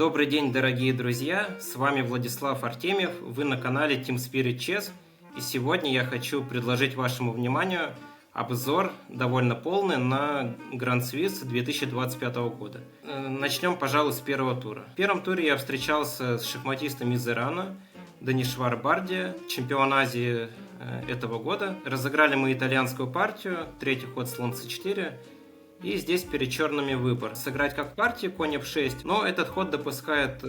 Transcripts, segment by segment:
Добрый день, дорогие друзья! С вами Владислав Артемьев, вы на канале Team Spirit Chess, и сегодня я хочу предложить вашему вниманию обзор довольно полный на Grand Swiss 2025 года. Начнем, пожалуй, с первого тура. В первом туре я встречался с шахматистом из Ирана, Данишвар Бардия, чемпион Азии этого года. Разыграли мы итальянскую партию, третий ход слон c4. И здесь перед черными выбор. Сыграть как в партии конь f6, но этот ход допускает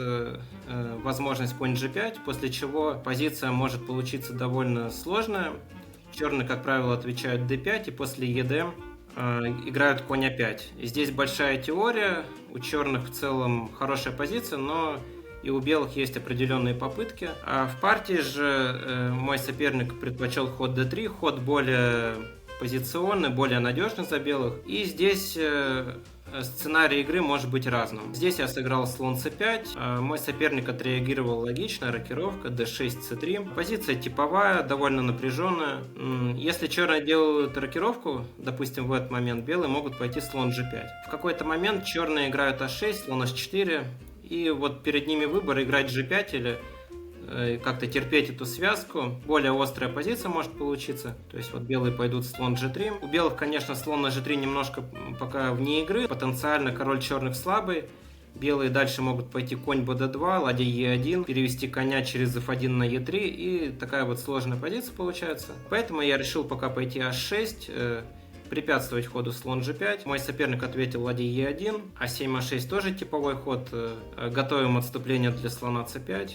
возможность конь g5, после чего позиция может получиться довольно сложная. Черные, как правило, отвечают d5 и после ед играют конь a5. И здесь большая теория, у черных в целом хорошая позиция, но и у белых есть определенные попытки. А в партии же мой соперник предпочел ход d3, ход более позиционный, более надежный за белых. И здесь сценарий игры может быть разным. Здесь я сыграл слон c5, мой соперник отреагировал логично, рокировка d6, c3. Позиция типовая, довольно напряженная. Если черные делают рокировку, допустим, в этот момент белые могут пойти слон g5. В какой-то момент черные играют a6, слон h4, и вот перед ними выбор играть g5 или как-то терпеть эту связку. Более острая позиция может получиться. То есть вот белые пойдут слон g3. У белых, конечно, слон на g3 немножко пока вне игры. Потенциально король черных слабый. Белые дальше могут пойти конь bd2, ладья e1, перевести коня через f1 на e3. И такая вот сложная позиция получается. Поэтому я решил пока пойти h6, препятствовать ходу слон g5. Мой соперник ответил ладья e1. а7, a6 тоже типовой ход. Готовим отступление для слона c5.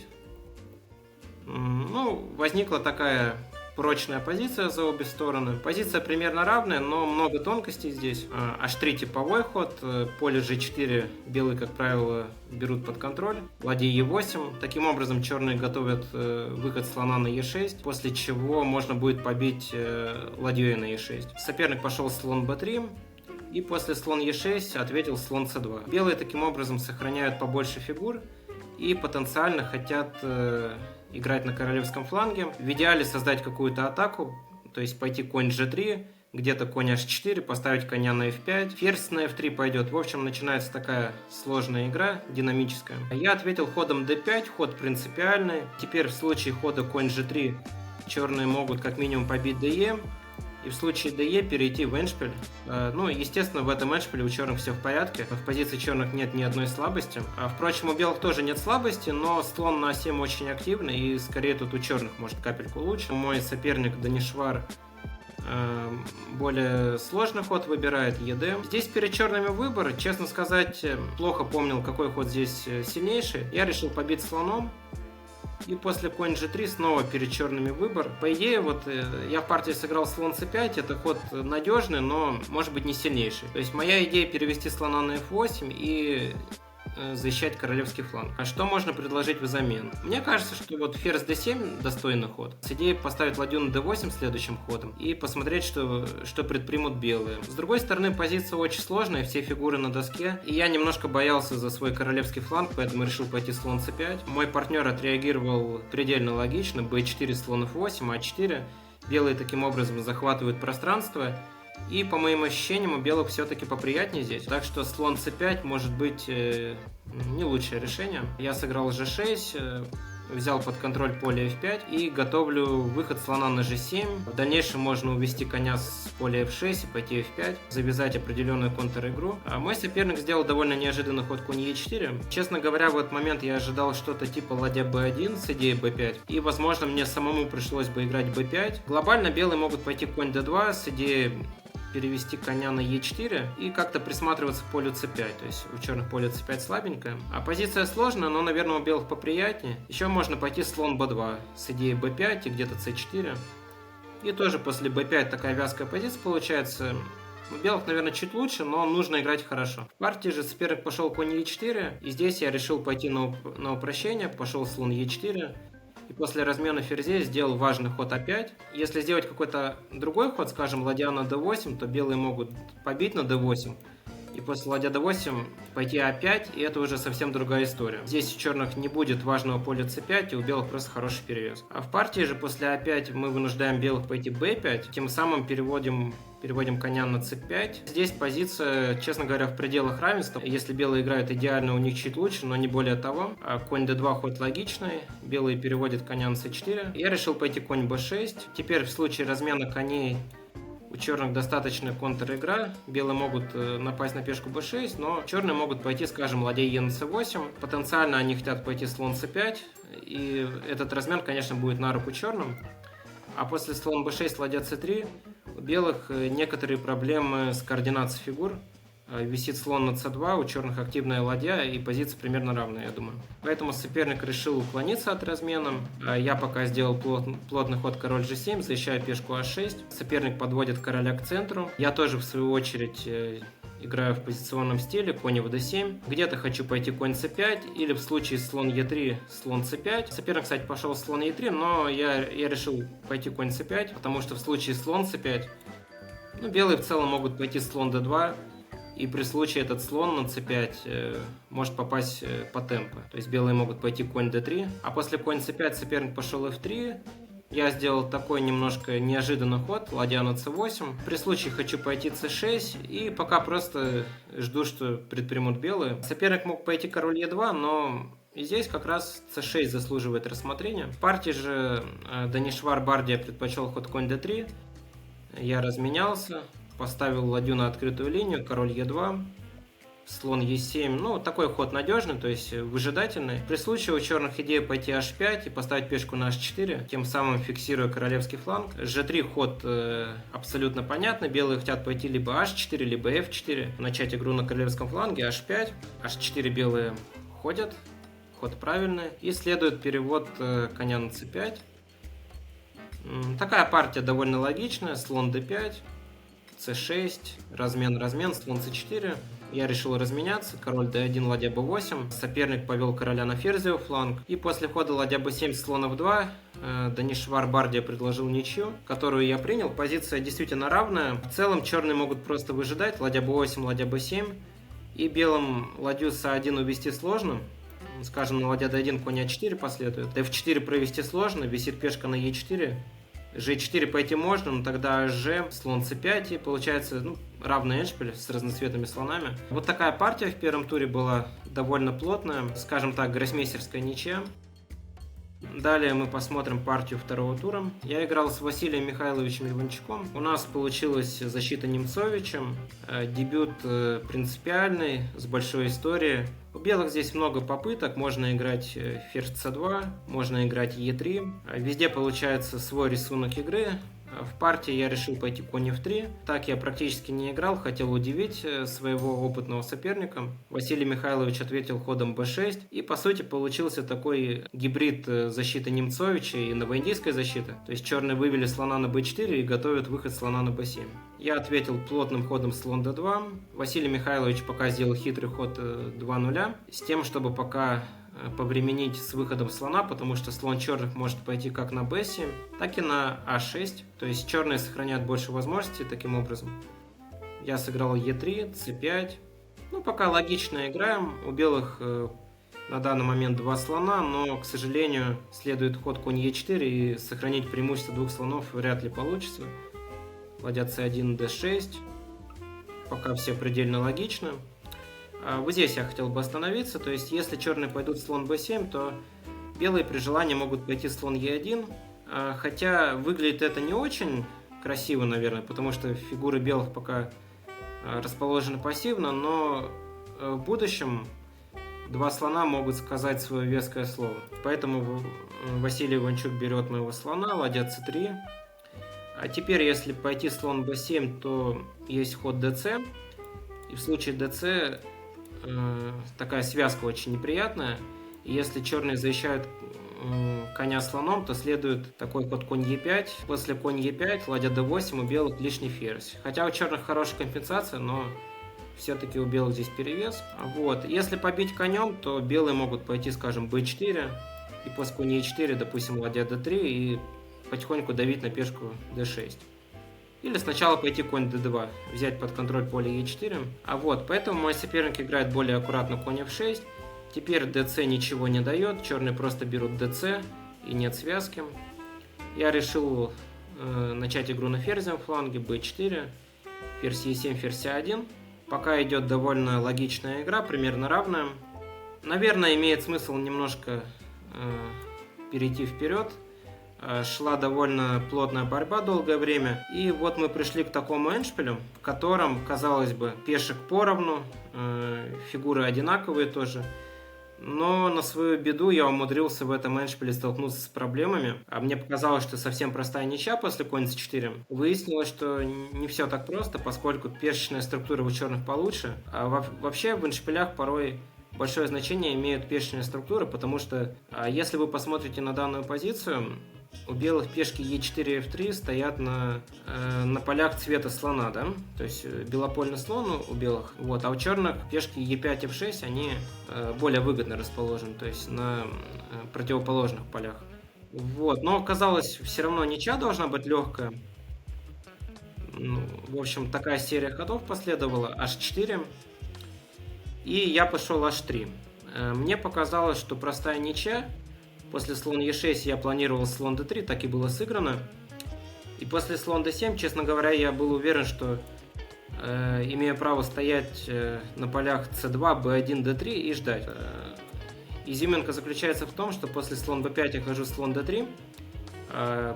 Ну, возникла такая прочная позиция за обе стороны. Позиция примерно равная, но много тонкостей здесь. h3 типовой ход, поле g4 белые, как правило, берут под контроль. Ладья e8. Таким образом, черные готовят выход слона на e6, после чего можно будет побить ладьей на e6. Соперник пошел слон b3. И после слон e6 ответил слон c2. Белые таким образом сохраняют побольше фигур и потенциально хотят играть на королевском фланге. В идеале создать какую-то атаку, то есть пойти конь g3, где-то конь h4, поставить коня на f5, ферзь на f3 пойдет. В общем, начинается такая сложная игра, динамическая. Я ответил ходом d5, ход принципиальный. Теперь в случае хода конь g3 черные могут как минимум побить de. И в случае de перейти в эндшпиль. Ну, естественно, в этом эндшпиле у черных все в порядке. В позиции черных нет ни одной слабости. Впрочем, у белых тоже нет слабости, но слон на a7 очень активный, и скорее тут у черных может капельку лучше. Мой соперник Данишвар более сложный ход выбирает, ед. Здесь перед черными выбор. Честно сказать, плохо помнил, какой ход здесь сильнейший. Я решил побить слоном. И после конь g3 снова перед черными выбор. По идее, вот я в партии сыграл слон c5, это ход надежный, но может быть не сильнейший. То есть моя идея перевести слона на f8 и защищать королевский фланг. А что можно предложить взамен? Мне кажется, что вот ферзь d7 достойный ход. С идеей поставить ладью на d8 следующим ходом и посмотреть, что предпримут белые. С другой стороны, позиция очень сложная, все фигуры на доске. И я немножко боялся за свой королевский фланг, поэтому решил пойти слон c5. Мой партнер отреагировал предельно логично. b4, слон f8, a4. Белые таким образом захватывают пространство. И по моим ощущениям у белых все-таки поприятнее здесь. Так что слон c5 может быть не лучшее решение. Я сыграл g6, взял под контроль поле f5 и готовлю выход слона на g7. В дальнейшем можно увести коня с поля f6 и пойти f5, завязать определенную контр-игру. А мой соперник сделал довольно неожиданный ход конь e4. Честно говоря, в этот момент я ожидал что-то типа ладья b1 с идеей b5. И, возможно, мне самому пришлось бы играть b5. Глобально белые могут пойти конь d2 с идеей перевести коня на e4 и как-то присматриваться к полю c5. То есть у черных поле c5 слабенькое. А позиция сложная, но, наверное, у белых поприятнее. Еще можно пойти слон b2 с идеей b5 и где-то c4. И тоже после b5 такая вязкая позиция получается. У белых, наверное, чуть лучше, но нужно играть хорошо. В партии же соперник пошел конь e4. И здесь я решил пойти на упрощение. Пошел слон e4. И после размена ферзей сделал важный ход a5. Если сделать какой-то другой ход, скажем, ладья на d8, то белые могут побить на d8 и после ладья d8 пойти a5, и это уже совсем другая история. Здесь у черных не будет важного поля c5, и у белых просто хороший перевес. А в партии же после a5 мы вынуждаем белых пойти b5, тем самым переводим коня на c5. Здесь позиция, честно говоря, в пределах равенства. Если белые играют идеально, у них чуть лучше, но не более того. Конь d2 ход логичный, белые переводят коня на c4. Я решил пойти конь b6. Теперь в случае размена коней у черных достаточно контр-игра. Белые могут напасть на пешку b6, но черные могут пойти, скажем, ладья e на c8. Потенциально они хотят пойти слон c5, и этот размен, конечно, будет на руку черным. А после слон b6, ладья c3 у белых некоторые проблемы с координацией фигур. Висит слон на c2, у черных активная ладья, и позиция примерно равная, я думаю. Поэтому соперник решил уклониться от размена. Я пока сделал плотный ход король g7, защищаю пешку a6. Соперник подводит короля к центру. Я тоже, в свою очередь, играю в позиционном стиле, конь в d7. Где-то хочу пойти конь c5, или в случае слон e3, слон c5. Соперник, кстати, пошел слон e3, но я решил пойти конь c5, потому что в случае слон c5, белые в целом могут пойти слон d2, и при случае этот слон на c5 может попасть по темпу. То есть белые могут пойти конь d3, а после конь c5 соперник пошел f3. Я сделал такой немножко неожиданный ход, ладья на c8. При случае хочу пойти c6, и пока просто жду, что предпримут белые. Соперник мог пойти король e2, но и здесь как раз c6 заслуживает рассмотрения. В партии же Данишвар Бардия предпочел ход конь d3. Я разменялся, поставил ладью на открытую линию, король e2. Слон e7, такой ход надежный, то есть выжидательный. При случае у черных идея пойти h5 и поставить пешку на h4, тем самым фиксируя королевский фланг. g3 ход абсолютно понятный, белые хотят пойти либо h4, либо f4, начать игру на королевском фланге, h5, h4 белые ходят, ход правильный, и следует перевод коня на c5. Такая партия довольно логичная, слон d5, c6, размен, слон c4. Я решил разменяться, король d1, ладья b8. Соперник повел короля на ферзевый фланг. И после хода ладья b7, слон f2, Данишвар Бардия предложил ничью, которую я принял. Позиция действительно равная. В целом черные могут просто выжидать, ладья b8, ладья b7. И белым ладью с a1 увести сложно. Скажем, на ладья d1 конь a4 последует. f4 провести сложно, висит пешка на e4. g4 пойти можно, но тогда g, слон c5, и получается равный эндшпиль с разноцветными слонами. Вот такая партия в первом туре была довольно плотная, скажем так, гроссмейстерская ничья. Далее мы посмотрим партию второго тура. Я играл с Василием Михайловичем Иванчуком. У нас получилась защита Немцовичем. Дебют принципиальный, с большой историей. У белых здесь много попыток. Можно играть ферзь c2, можно играть e3. Везде получается свой рисунок игры. В партии я решил пойти конь f3. Так я практически не играл, хотел удивить своего опытного соперника. Василий Михайлович ответил ходом b6. И по сути получился такой гибрид защиты Немцовича и новоиндийской защиты. То есть черные вывели слона на b4 и готовят выход слона на b7. Я ответил плотным ходом слон d2. Василий Михайлович пока сделал хитрый ход 2-0, с тем, чтобы пока повременить с выходом слона, потому что слон черных может пойти как на b7, так и на a6. То есть черные сохраняют больше возможностей таким образом. Я сыграл e3, c5. Пока логично играем. У белых на данный момент два слона, но, к сожалению, следует ход конь e4, и сохранить преимущество двух слонов вряд ли получится. Ладья c1, d6. Пока все предельно логично. Вот здесь я хотел бы остановиться, то есть если черные пойдут слон b7, то белые при желании могут пойти слон e1, хотя выглядит это не очень красиво, наверное, потому что фигуры белых пока расположены пассивно, но в будущем два слона могут сказать свое веское слово. Поэтому Василий Иванчук берет моего слона, ладья c3. А теперь, если пойти слон b7, то есть ход dc, и в случае dc такая связка очень неприятная. И если черные защищают коня слоном, то следует такой ход конь e5. После конь e5, ладья d8, у белых лишний ферзь. Хотя у черных хорошая компенсация, но все-таки у белых здесь перевес. Вот. Если побить конем, то белые могут пойти, скажем, b4. И после коня e4, допустим, ладья d3, и потихоньку давить на пешку d6. Или сначала пойти конь d2, взять под контроль поле e4. А вот, поэтому мой соперник играет более аккуратно конь f6. Теперь dc ничего не дает, черные просто берут dc и нет связки. Я решил начать игру на ферзевом фланге, b4, ферзь e7, ферзь c1. Пока идет довольно логичная игра, примерно равная. Наверное, имеет смысл немножко перейти вперед. Шла довольно плотная борьба долгое время. И вот мы пришли к такому эндшпилю, в котором, казалось бы, пешек поровну, фигуры одинаковые тоже. Но на свою беду я умудрился в этом эндшпиле столкнуться с проблемами. А мне показалось, что совсем простая ничья после конь c4. Выяснилось, что не все так просто, поскольку пешечная структура у черных получше. А вообще в эндшпилях порой большое значение имеют пешечные структуры, потому что если вы посмотрите на данную позицию, у белых пешки e4 и f3 стоят на полях цвета слона, да? То есть белопольный слон у белых, вот, а у черных пешки e5 и f6, они более выгодно расположены, то есть на противоположных полях. Вот, но казалось, все равно ничья должна быть легкая. Ну, в общем, такая серия ходов последовала, h4, и я пошел h3. Мне показалось, что простая ничья. После слон e6 я планировал слон d3, так и было сыграно. И после слон d7, честно говоря, я был уверен, что имею право стоять на полях c2, b1, d3 и ждать. Изюминка заключается в том, что после слон b5 я хожу слон d3,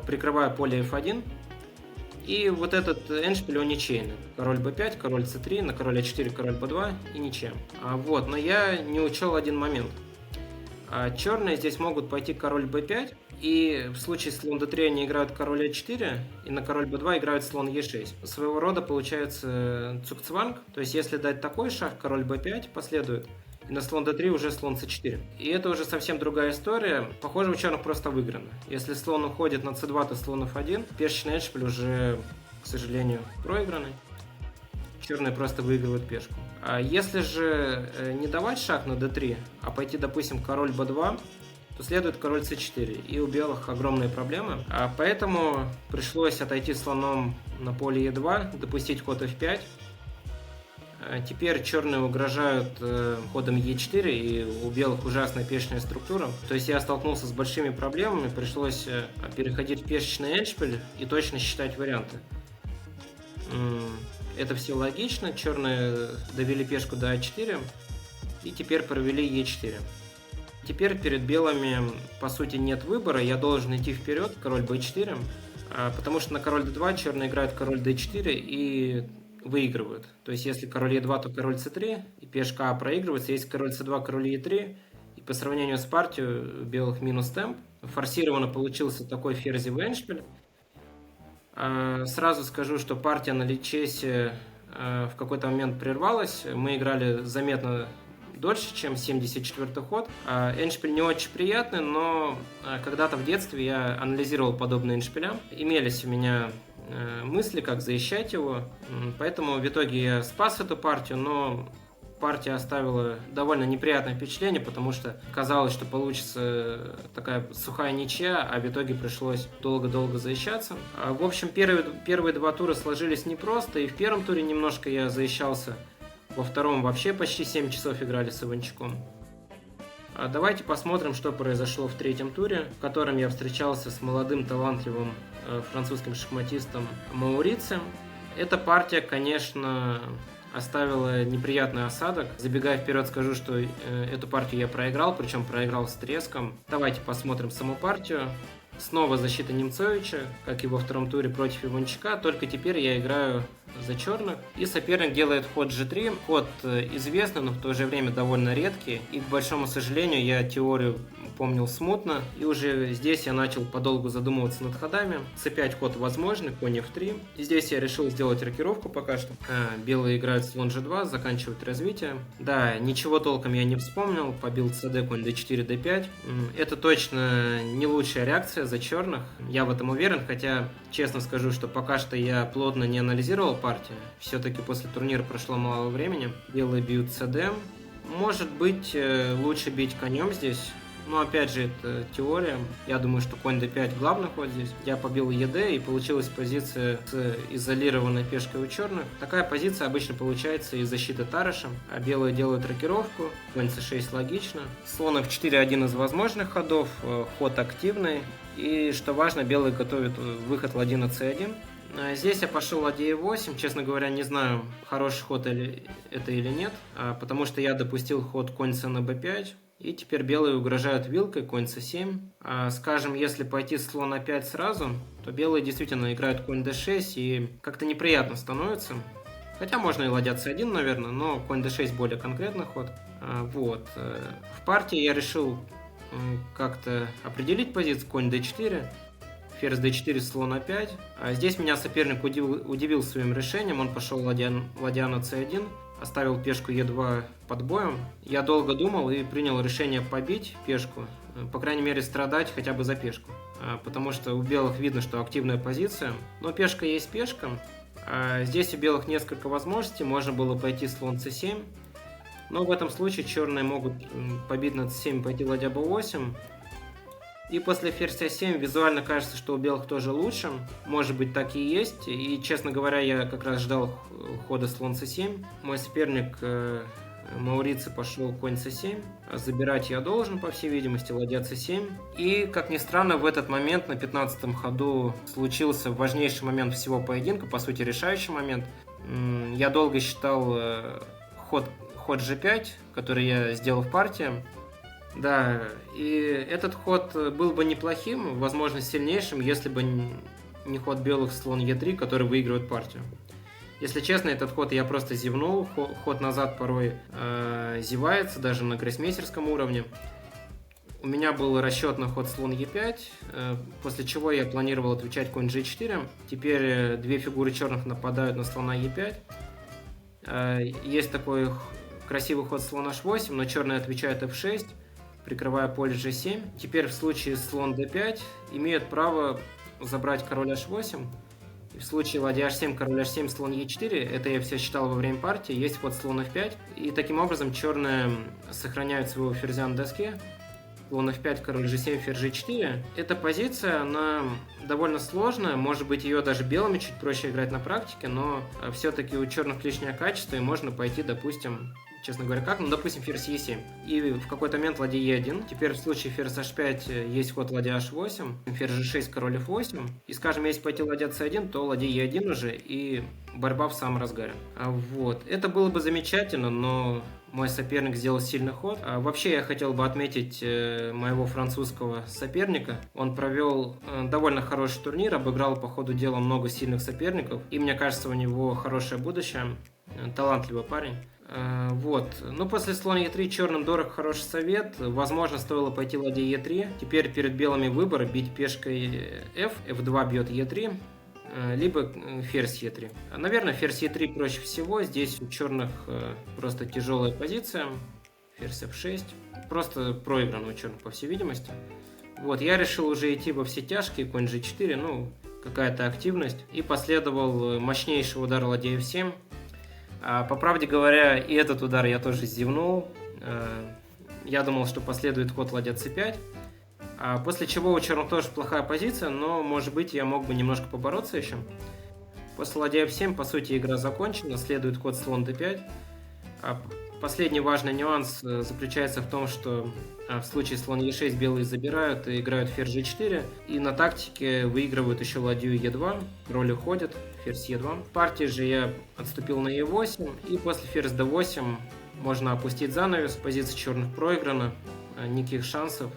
прикрываю поле f1. И вот этот эндшпиль он ничейный. Король b5, король c3, на король a4, король b2 и ничем. Вот, но я не учел один момент. Черные здесь могут пойти король b5, и в случае слон d3 они играют король a4, и на король b2 играют слон e6. Своего рода получается цукцванг, то есть если дать такой шаг, король b5 последует, и на слон d3 уже слон c4. И это уже совсем другая история. Похоже, у черных просто выиграно. Если слон уходит на c2, то слон f1. Пешечный эндшпиль уже, к сожалению, проигранный. Черные просто выигрывают пешку. А если же не давать шаг на d3, а пойти, допустим, король b2, то следует король c4. И у белых огромные проблемы. Поэтому пришлось отойти слоном на поле e2, допустить ход f5. Теперь черные угрожают ходом e4, и у белых ужасная пешечная структура. То есть я столкнулся с большими проблемами, пришлось переходить в пешечный эндшпиль и точно считать варианты. Это все логично. Черные довели пешку до a4 и теперь провели e4. Теперь перед белыми, по сути, нет выбора. Я должен идти вперед, король b4, потому что на король d2 черные играют король d4 и выигрывают. То есть если король e2, то король c3, и пешка А проигрывается. Если король c2, король e3, и по сравнению с партией у белых минус темп. Форсированно получился такой ферзевый эндшпиль. Сразу скажу, что партия на личесе в какой-то момент прервалась. Мы играли заметно дольше, чем 74-й ход. Эндшпиль не очень приятный, но когда-то в детстве я анализировал подобные эндшпиля. Имелись у меня мысли, как защищать его. Поэтому в итоге я спас эту партию, но партия оставила довольно неприятное впечатление, потому что казалось, что получится такая сухая ничья, а в итоге пришлось долго-долго защищаться. В общем, первые два тура сложились непросто, и в первом туре немножко я защищался, во втором вообще почти 7 часов играли с Иванчуком. Давайте посмотрим, что произошло в третьем туре, в котором я встречался с молодым талантливым французским шахматистом Маурицем. Эта партия, конечно, оставила неприятный осадок. Забегая вперед, скажу, что эту партию я проиграл, причем проиграл с треском. Давайте посмотрим саму партию. Снова защита Немцовича, как и во втором туре против Иванчука, только теперь я играю за черных. И соперник делает ход g3. Ход известный, но в то же время довольно редкий. И, к большому сожалению, я теорию помнил смутно. И уже здесь я начал подолгу задумываться над ходами. c5 ход возможный, конь f3. И здесь я решил сделать рокировку пока что. Белые играют слон g2, заканчивают развитие. Да, ничего толком я не вспомнил. Побил cd, конь d4, d5. Это точно не лучшая реакция за черных. Я в этом уверен, хотя честно скажу, что пока что я плотно не анализировал партию. Все-таки после турнира прошло мало времени. Белые бьют cd. Может быть, лучше бить конем здесь. Но опять же, это теория. Я думаю, что конь d5 главный ход здесь. Я побил ед, и получилась позиция с изолированной пешкой у черных. Такая позиция обычно получается из защиты Тарышем. А белые делают рокировку. Конь c6 логично. Слон f4 один из возможных ходов. Ход активный. И что важно, белые готовят выход ладья на c1. Здесь я пошел ладья e8, честно говоря, не знаю, хороший ход это или нет, потому что я допустил ход конь c на b5, и теперь белые угрожают вилкой, конь c7. Скажем, если пойти слон a5 сразу, то белые действительно играют конь d6, и как-то неприятно становится. Хотя можно и ладья c1, наверное, но конь d6 более конкретный ход. Вот. В партии я решил как-то определить позицию конь d4. Ферзь d4, слон a5. Здесь меня соперник удивил своим решением. Он пошел ладья на c1, оставил пешку e2 под боем. Я долго думал и принял решение побить пешку. По крайней мере, страдать хотя бы за пешку. Потому что у белых видно, что активная позиция. Но пешка есть пешка. Здесь у белых несколько возможностей. Можно было пойти слон c7. Но в этом случае черные могут побить на c7 и пойти ладья b8. И после ферзь а7 визуально кажется, что у белых тоже лучше. Может быть, так и есть. И, честно говоря, я как раз ждал хода слон c7. Мой соперник Мауриций пошел конь c7. Забирать я должен, по всей видимости, ладья c7. И, как ни странно, в этот момент на 15-м ходу случился важнейший момент всего поединка, по сути, решающий момент. Я долго считал ход g5, который я сделал в партии. Да, и этот ход был бы неплохим, возможно, сильнейшим, если бы не ход белых слон e3, который выигрывает партию. Если честно, этот ход я просто зевнул, ход назад порой зевается, даже на гроссмейстерском уровне. У меня был расчет на ход слон e5, после чего я планировал отвечать конь g4. Теперь две фигуры черных нападают на слона e5. Есть такой красивый ход слон h8, но черные отвечают f6. Прикрывая поле g7. Теперь в случае слон d5 имеют право забрать король h8. И в случае ладья h7, король h7, слон e4, это я все считал во время партии, есть ход слон f5. И таким образом черные сохраняют своего ферзя на доске. Слон f5, король g7, ферзь g4. Эта позиция, она довольно сложная, может быть, ее даже белыми чуть проще играть на практике, но все-таки у черных лишнее качество, и можно пойти, допустим, честно говоря, как? Ну, допустим, ферзь e7. И в какой-то момент ладья e1. Теперь в случае ферзь h5 есть ход ладья h8, ферзь g6, король f8. И, скажем, если пойти ладья c1, то ладья e1 уже, и борьба в самом разгаре. Вот. Это было бы замечательно, но мой соперник сделал сильный ход. Вообще, я хотел бы отметить моего французского соперника. Он провел довольно хороший турнир, обыграл по ходу дела много сильных соперников. И мне кажется, у него хорошее будущее. Талантливый парень. Вот. Ну, после слон e3 черным дорог хороший совет. Возможно, стоило пойти ладья e3. Теперь перед белыми выбор: бить пешкой f, f2 бьет e3, либо ферзь e3. Наверное, ферзь e3 проще всего. Здесь у черных просто тяжелая позиция. Ферзь f6. Просто проиграно у черных, по всей видимости. Вот, я решил уже идти во все тяжкие, конь g4, ну, какая-то активность. И последовал мощнейший удар ладья f7. По правде говоря, и этот удар я тоже зевнул. Я думал, что последует ход ладья c5. После чего у черных тоже плохая позиция, но, может быть, я мог бы немножко побороться еще. После ладья f7, по сути, игра закончена. Следует ход слон d5. Последний важный нюанс заключается в том, что в случае слон e6 белые забирают и играют ферзь g4. И на тактике выигрывают еще ладью e2. Король уходит, ферзь e2. В партии же я отступил на e8. И после ферзь d8 можно опустить занавес. Позиция черных проиграна. Никаких шансов.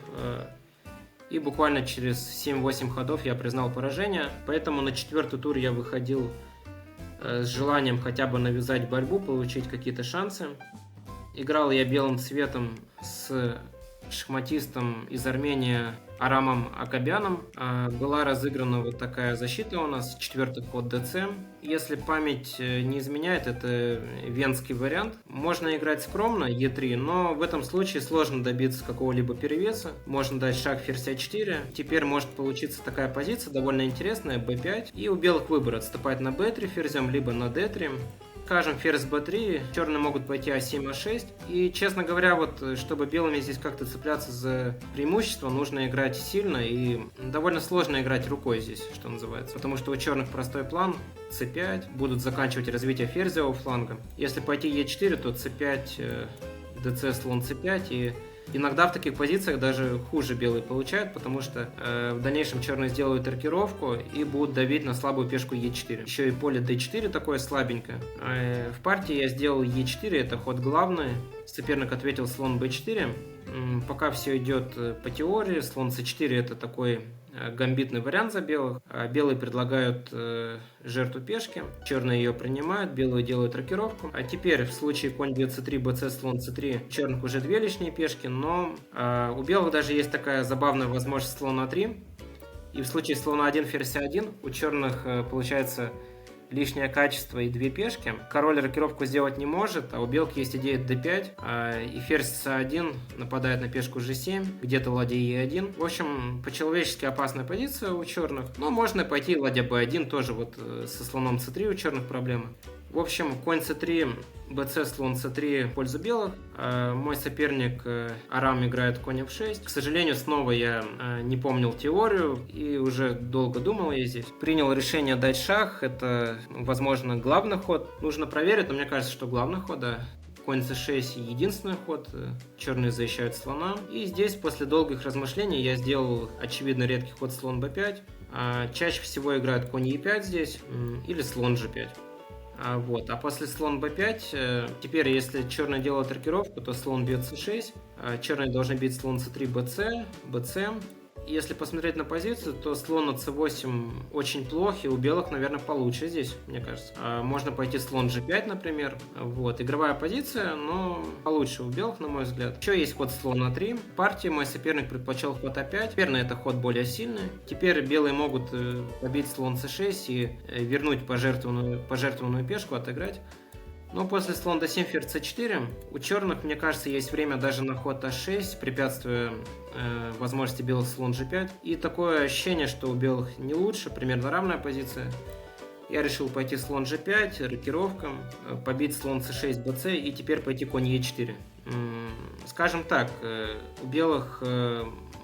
И буквально через 7-8 ходов я признал поражение. Поэтому на четвертый тур я выходил с желанием хотя бы навязать борьбу, получить какие-то шансы. Играл я белым цветом с шахматистом из Армении Арамом Акобяном. Была разыграна вот такая защита у нас, четвертый ход dc. Если память не изменяет, это венский вариант. Можно играть скромно, e3, но в этом случае сложно добиться какого-либо перевеса. Можно дать шаг ферзь a4. Теперь может получиться такая позиция, довольно интересная, b5. И у белых выбор: отступать на b3 ферзем, либо на d3. Скажем, ферзь b3, черные могут пойти а7, а6. И, честно говоря, вот, чтобы белыми здесь как-то цепляться за преимущество, нужно играть сильно, и довольно сложно играть рукой здесь, что называется. Потому что у черных простой план, c5, будут заканчивать развитие ферзевого фланга. Если пойти e4, то c5, dc, слон c5, и иногда в таких позициях даже хуже белые получают, потому что в дальнейшем черные сделают рокировку и будут давить на слабую пешку e4. Еще и поле d4 такое слабенькое. В партии я сделал e4, это ход главный. Соперник ответил слон b4. Пока все идет по теории, слон c4 это такой гамбитный вариант за белых. Белые предлагают жертву пешки, черные ее принимают, белые делают рокировку. А теперь в случае конь бьет c3, bc, слон c3, у черных уже две лишние пешки, но у белых даже есть такая забавная возможность слона 3. И в случае слона 1, ферзь 1 у черных получается лишнее качество и две пешки. Король рокировку сделать не может, а у белых есть идея d5, и ферзь c1 нападает на пешку g7, где-то ладья e1. В общем, по-человечески опасная позиция у черных, но можно пойти ладья b1, тоже вот со слоном c3 у черных проблемы. В общем, конь c3, bc, слон c3 в пользу белых. Мой соперник Арам играет конь f6. К сожалению, снова я не помнил теорию и уже долго думал я здесь. Принял решение дать шах. Это, возможно, главный ход. Нужно проверить, но мне кажется, что главный ход, да. Конь c6 единственный ход, черные защищают слона. И здесь после долгих размышлений я сделал очевидно редкий ход слон b5. Чаще всего играют конь e5 здесь или слон g5. Вот. А после слон b5, теперь если черные делают рокировку, то слон бьет c6, черные должны бить слон c3, bc, bc. Если посмотреть на позицию, то слон на c8 очень плох, и у белых, наверное, получше здесь, мне кажется. Можно пойти слон g5, например. Вот. Игровая позиция, но получше у белых, на мой взгляд. Еще есть ход слон на 3. В партии мой соперник предпочел ход a5. Наверное, это ход более сильный. Теперь белые могут побить слон c6 и вернуть пожертвованную пешку, отыграть. Но после слон d7, ферзь c4 у черных, мне кажется, есть время даже на ход a6, препятствуя возможности белых слон g5. И такое ощущение, что у белых не лучше, примерно равная позиция. Я решил пойти слон g5, рокировка, побить слон c6, bc и теперь пойти конь e4. Скажем так, у белых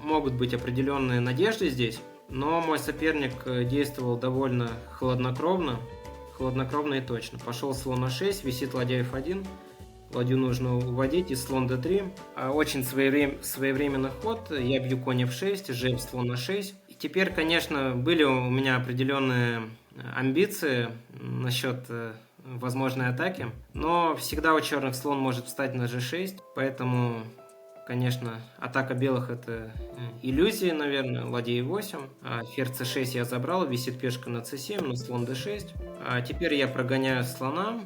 могут быть определенные надежды здесь, но мой соперник действовал довольно хладнокровно и точно. Пошел слон a6, висит ладья f1. Ладью нужно уводить, и слон d3. Очень своевременный ход. Я бью конь f6, жеб слон a6. И теперь, конечно, были у меня определенные амбиции насчет возможной атаки. Но всегда у черных слон может встать на g6. Поэтому, конечно, атака белых это иллюзия, наверное. Ладья e8. Ферзь c6 я забрал, висит пешка на c7, на слон d6. Теперь я прогоняю слона.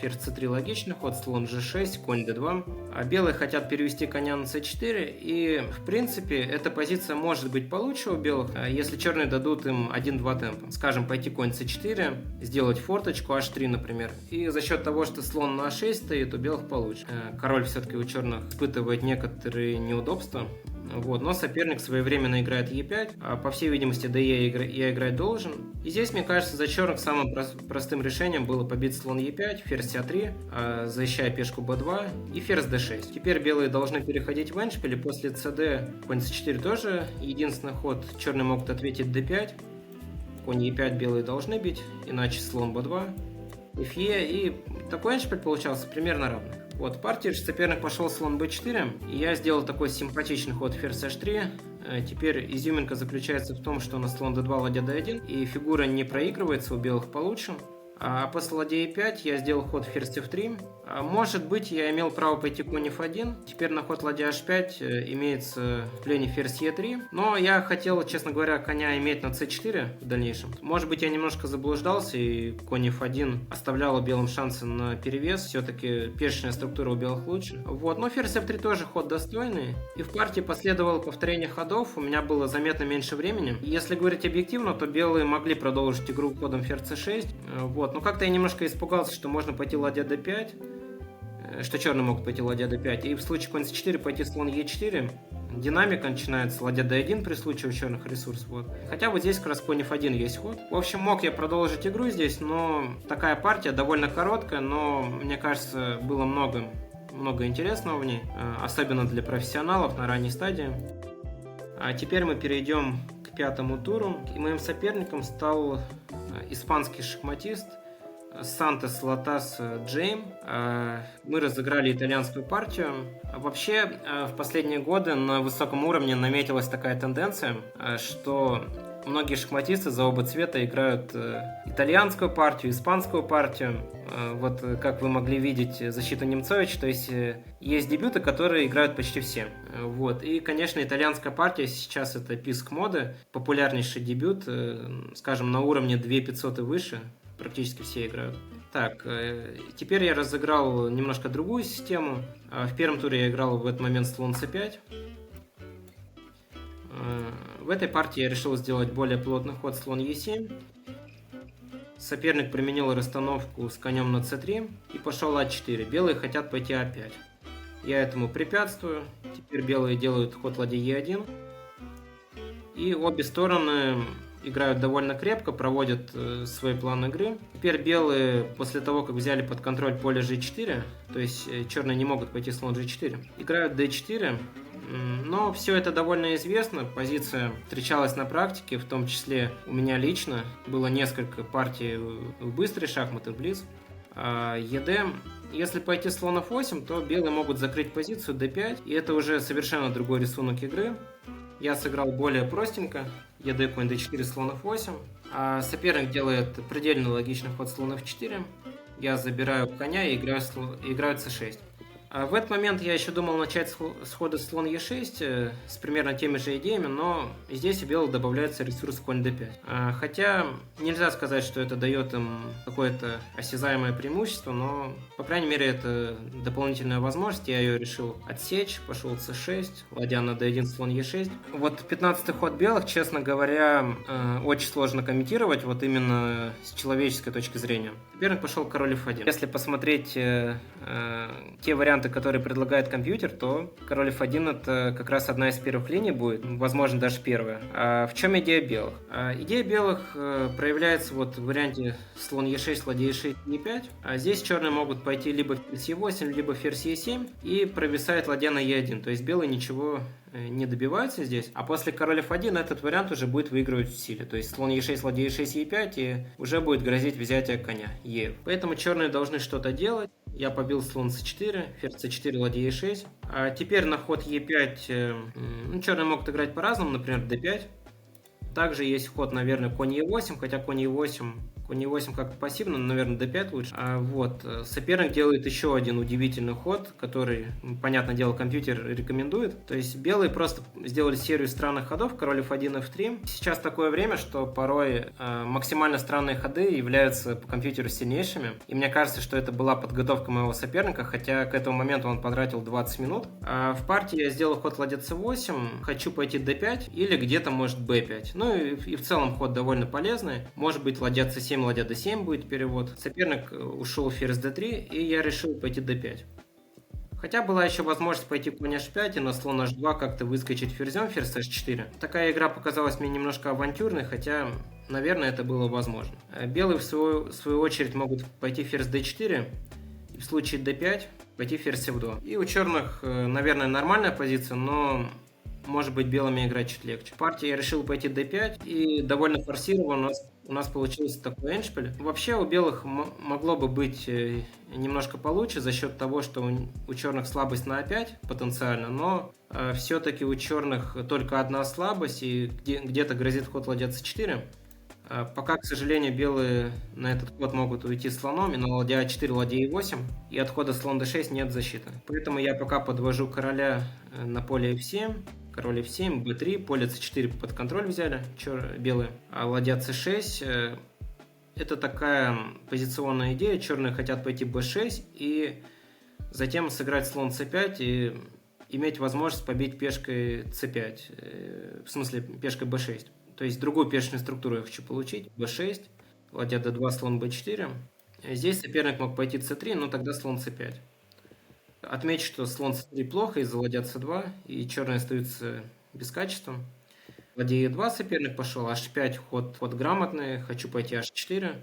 Ферзь c3 логичный ход, слон g6, конь d2. Белые хотят перевести коня на c4, и в принципе эта позиция может быть получше у белых, если черные дадут им 1-2 темпа. Скажем, пойти конь c4, сделать форточку h3, например. И за счет того, что слон на a6 стоит, у белых получше. Король все-таки у черных испытывает некоторые неудобства. Вот, но соперник своевременно играет e5. По всей видимости, d я играть должен. И здесь, мне кажется, за черных самым простым решением было побить слон e5, ферзь a3, защищая пешку b2 и ферзь d6. Теперь белые должны переходить в эндшпиль, и после cd конь c4 тоже единственный ход. Черные могут ответить d5. Конь e5 белые должны бить, иначе слон b2, fe, и такой эндшпиль получался примерно равный. Вот, в партии соперник пошел слон b4, и я сделал такой симпатичный ход ферзь h3. Теперь изюминка заключается в том, что на слон d2, ладья d1, и фигура не проигрывается, у белых получше. А после ладья e5 я сделал ход ферзь f3. Может быть, я имел право пойти конь f1. Теперь на ход ладья h5 имеется в плене ферзь e3. Но я хотел, честно говоря, коня иметь на c4 в дальнейшем. Может быть, я немножко заблуждался, и конь f1 оставляла белым шансы на перевес. Все-таки пешечная структура у белых лучше. Вот. Но ферзь f3 тоже ход достойный. И в партии последовало повторение ходов. У меня было заметно меньше времени. Если говорить объективно, то белые могли продолжить игру ходом ферзь c6. Вот. Но как-то я немножко испугался, что можно пойти ладья d5, что черные могут пойти ладья d5, и в случае конь c4 пойти слон e4. динамика начинается, ладья d1 при случае у черных ресурс. Вот. Хотя вот здесь как раз конь f1 есть ход. В общем, мог я продолжить игру здесь, но такая партия довольно короткая, но мне кажется, было много интересного в ней, особенно для профессионалов на ранней стадии. А теперь мы перейдем к пятому туру, и моим соперником стал испанский шахматист Сантос Латас Джейм. Мы разыграли итальянскую партию. Вообще, в последние годы на высоком уровне наметилась такая тенденция, что многие шахматисты за оба цвета играют итальянскую партию, испанскую партию. Вот как вы могли видеть защиту Немцовича, то есть дебюты, которые играют почти все. Вот. И, конечно, итальянская партия сейчас это писк моды, популярнейший дебют, скажем, на уровне 2500 и выше. Практически все играют. Так, теперь я разыграл немножко другую систему. В первом туре я играл в этот момент слон c5. В этой партии я решил сделать более плотный ход слон e7. Соперник применил расстановку с конем на c3 и пошел а4. Белые хотят пойти а5. Я этому препятствую. Теперь белые делают ход ладья e1. И обе стороны играют довольно крепко, проводят свой план игры. Теперь белые, после того, как взяли под контроль поле g4, то есть черные не могут пойти слон g4, играют d4, но все это довольно известно. Позиция встречалась на практике, в том числе у меня лично. Было несколько партий в быстрые шахматы, в блиц. ед. Если пойти слон f8, то белые могут закрыть позицию d5, и это уже совершенно другой рисунок игры. Я сыграл более простенько. ед, конь d4, слон f8. А соперник делает предельно логичный ход слон f4. Я забираю коня и играю c6. В этот момент я еще думал начать с хода слон e6 с примерно теми же идеями, но здесь у белых добавляется ресурс конь d5. Хотя нельзя сказать, что это дает им какое-то осязаемое преимущество, но, по крайней мере, это дополнительная возможность. Я ее решил отсечь, пошел c6, ладья на d1, слон e6. Вот 15-й ход белых, честно говоря, очень сложно комментировать, вот именно с человеческой точки зрения. Соперник пошел король f1. Если посмотреть те варианты, которые предлагает компьютер, то король f1 это как раз одна из первых линий будет, возможно, даже первая. В чем идея белых? Идея белых проявляется вот в варианте слон e6, ладья e6, e5. Здесь черные могут пойти либо ферзь e8, либо ферзь e7, и провисает ладья на e1, то есть белые ничего не добиваются здесь, а после король f1 этот вариант уже будет выигрывать в силе, то есть слон e6, ладья e6, e5, и уже будет грозить взятие коня e. Поэтому черные должны что-то делать. Я побил слон c4, ферзь c4, ладья e6. А теперь на ход e5 черные могут играть по-разному, например, d5. Также есть ход, наверное, конь e8, хотя конь e8 как-то пассивно, но, наверное, d5 лучше. Вот. Соперник делает еще один удивительный ход, который, понятное дело, компьютер рекомендует. То есть белые просто сделали серию странных ходов, король f1, f3. Сейчас такое время, что порой максимально странные ходы являются по компьютеру сильнейшими. И мне кажется, что это была подготовка моего соперника, хотя к этому моменту он потратил 20 минут. В партии я сделал ход ладья c8, хочу пойти d5 или где-то, может, b5. Ну и в целом ход довольно полезный. Может быть, ладья c7, ладья d7 будет перевод. Соперник ушел ферзь d3, и я решил пойти d5. Хотя была еще возможность пойти конь h5 и на слон h2 как-то выскочить ферзем, ферзь h4. Такая игра показалась мне немножко авантюрной, хотя, наверное, это было возможно. Белые, в свою очередь, могут пойти ферзь d4, и в случае d5 пойти ферзь f2. И у черных, наверное, нормальная позиция, но может быть белыми играть чуть легче. В партии я решил пойти d5, и довольно форсированно у нас получился такой эндшпиль. Вообще у белых могло бы быть немножко получше за счет того, что у черных слабость на a5 потенциально, но все-таки у черных только одна слабость, и где-то грозит ход ладья c4. Пока, к сожалению, белые на этот ход могут уйти слоном, и на ладья a4, ладья e8, и от хода слон d6 нет защиты. Поэтому я пока подвожу короля на поле f7, король f7, b3, поле c4 под контроль взяли белые, а ладья c6 это такая позиционная идея, черные хотят пойти b6 и затем сыграть слон c5 и иметь возможность побить пешкой c5, в смысле пешкой b6. То есть другую пешечную структуру я хочу получить. b6, ладья d2, слон b4. Здесь соперник мог пойти c3, но тогда слон c5. Отмечу, что слон c3 плохо из-за ладья c2, и черные остаются без качества. Ладья e2 соперник пошел, h5 ход грамотный, хочу пойти h4.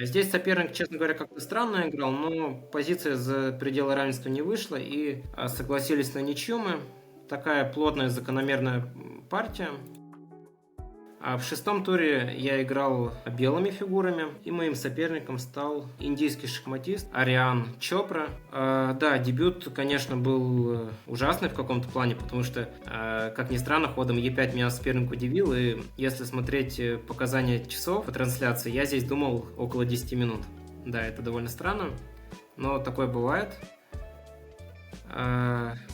Здесь соперник, честно говоря, как-то странно играл, но позиция за пределы равенства не вышла, и согласились на ничью мы. Такая плотная закономерная партия. А в шестом туре я играл белыми фигурами, и моим соперником стал индийский шахматист Ариан Чопра. Да, дебют, конечно, был ужасный в каком-то плане, потому что, как ни странно, ходом Е5 меня соперник удивил, и если смотреть показания часов по трансляции, я здесь думал около 10 минут. Да, это довольно странно, но такое бывает.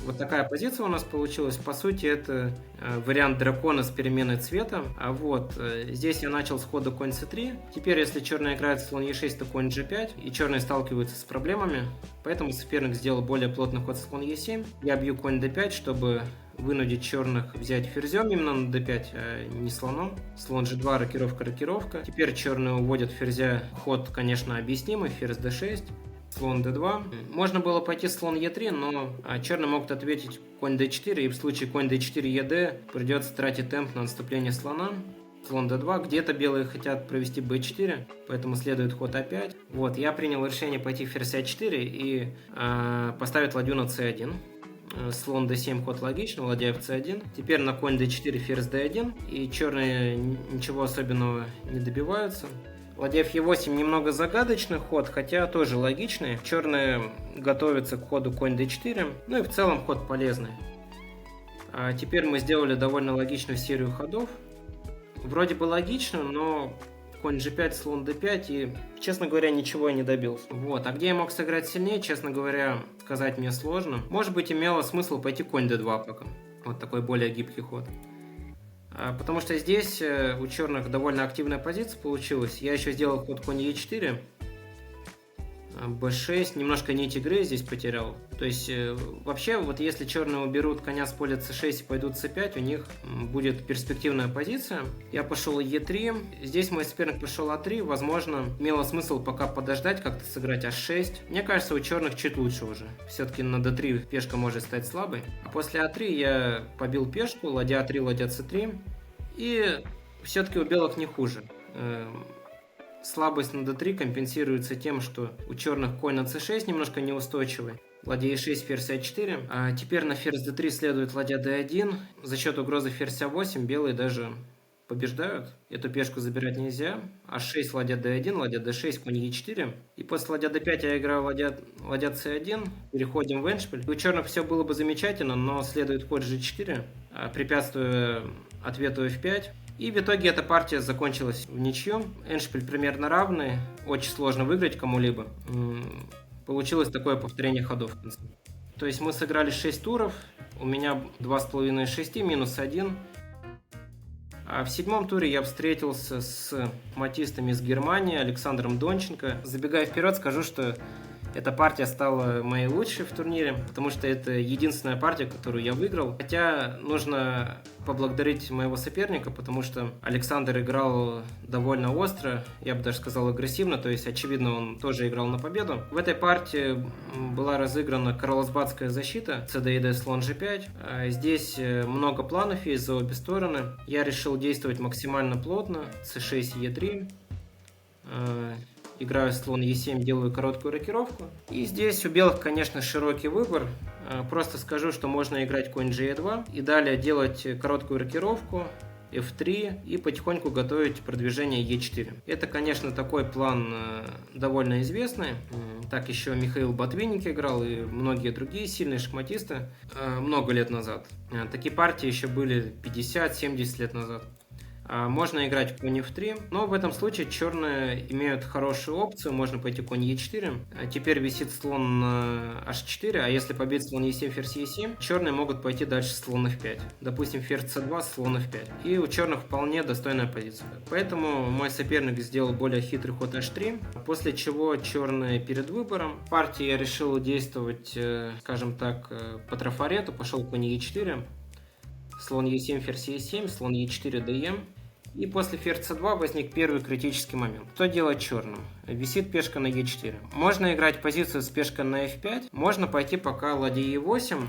Вот такая позиция у нас получилась. По сути, это вариант дракона с переменой цвета. Здесь я начал с хода конь c3. Теперь, если черный играет слон e6, то конь g5, и черные сталкиваются с проблемами. Поэтому соперник сделал более плотный ход слон e7. Я бью конь d5, чтобы вынудить черных взять ферзем именно на d5, а не слоном. Слон g2, рокировка. Теперь черные уводят ферзя. Ход, конечно, объяснимый. Ферзь d6. Слон d2. Можно было пойти слон e3, но черные могут ответить конь d4, и в случае конь d4 ед придется тратить темп на наступление слона. Слон d2. Где-то белые хотят провести b4, поэтому следует ход a5. Я принял решение пойти ферзь a4 и поставить ладью на c1. Слон d7, ход логичный, ладья f c1. Теперь на конь d4 ферзь d1, и черные ничего особенного не добиваются. Ладья f8 немного загадочный ход, хотя тоже логичный. Черные готовятся к ходу конь d4, ну и в целом ход полезный. Теперь мы сделали довольно логичную серию ходов. Вроде бы логично, но конь g5, слон d5, и, честно говоря, ничего я не добился. А где я мог сыграть сильнее, честно говоря, сказать мне сложно. Может быть, имело смысл пойти конь d2 пока. Вот такой более гибкий ход. Потому что здесь у черных довольно активная позиция получилась. Я еще сделал ход конь e4, b6, немножко нить игры здесь потерял. То есть вообще, если черные уберут коня с поля c6 и пойдут c5, у них будет перспективная позиция. Я пошел e3, здесь мой соперник пошел a3, возможно, имело смысл пока подождать, как-то сыграть h6. Мне кажется, у черных чуть лучше уже. Все-таки на d3 пешка может стать слабой. А после a3 я побил пешку, ладья a3, ладья c3, и все-таки у белых не хуже. Слабость на d3 компенсируется тем, что у черных конь на c6 немножко неустойчивый. Ладья e6, ферзь a4. Теперь на ферзь d3 следует ладья d1. За счет угрозы ферзь a8 белые даже побеждают. Эту пешку забирать нельзя. h6, ладья d1, ладья d6, конь e4. И после ладья d5 я играю ладья c1. Переходим в эндшпиль. У черных все было бы замечательно, но следует ход g4, препятствуя ответу f5. И в итоге эта партия закончилась в ничью. Эндшпиль примерно равный. Очень сложно выиграть кому-либо. Получилось такое повторение ходов в конце. То есть мы сыграли 6 туров. У меня 2,5 из 6, минус 1. А в седьмом туре я встретился с шахматистами из Германии, Александром Донченко. Забегая вперед, скажу, что эта партия стала моей лучшей в турнире, потому что это единственная партия, которую я выиграл. Хотя нужно поблагодарить моего соперника, потому что Александр играл довольно остро, я бы даже сказал агрессивно, то есть очевидно он тоже играл на победу. В этой партии была разыграна карлсбадская защита, cd и d, слон g5. Здесь много планов есть за обе стороны. Я решил действовать максимально плотно, c6, e3. Играю слон e7, делаю короткую рокировку. И здесь у белых, конечно, широкий выбор. Просто скажу, что можно играть конь g2 и далее делать короткую рокировку, f3 и потихоньку готовить продвижение e4. Это, конечно, такой план довольно известный. Так еще Михаил Ботвинник играл и многие другие сильные шахматисты много лет назад. Такие партии еще были 50-70 лет назад. Можно играть конь f3, но в этом случае черные имеют хорошую опцию, можно пойти конь e4. Теперь висит слон на h4, а если побить слон e7, ферзь e7, черные могут пойти дальше слон f5. Допустим, ферзь c2, слон f5. И у черных вполне достойная позиция. Поэтому мой соперник сделал более хитрый ход h3, после чего черные перед выбором. В партии я решил действовать, скажем так, по трафарету, пошел конь e4. Слон e7, ферзь e7, слон e4, dm. И после ферзь c2 возник первый критический момент. Что делать черным? Висит пешка на e4. Можно играть позицию с пешкой на f5, можно пойти пока ладья e8.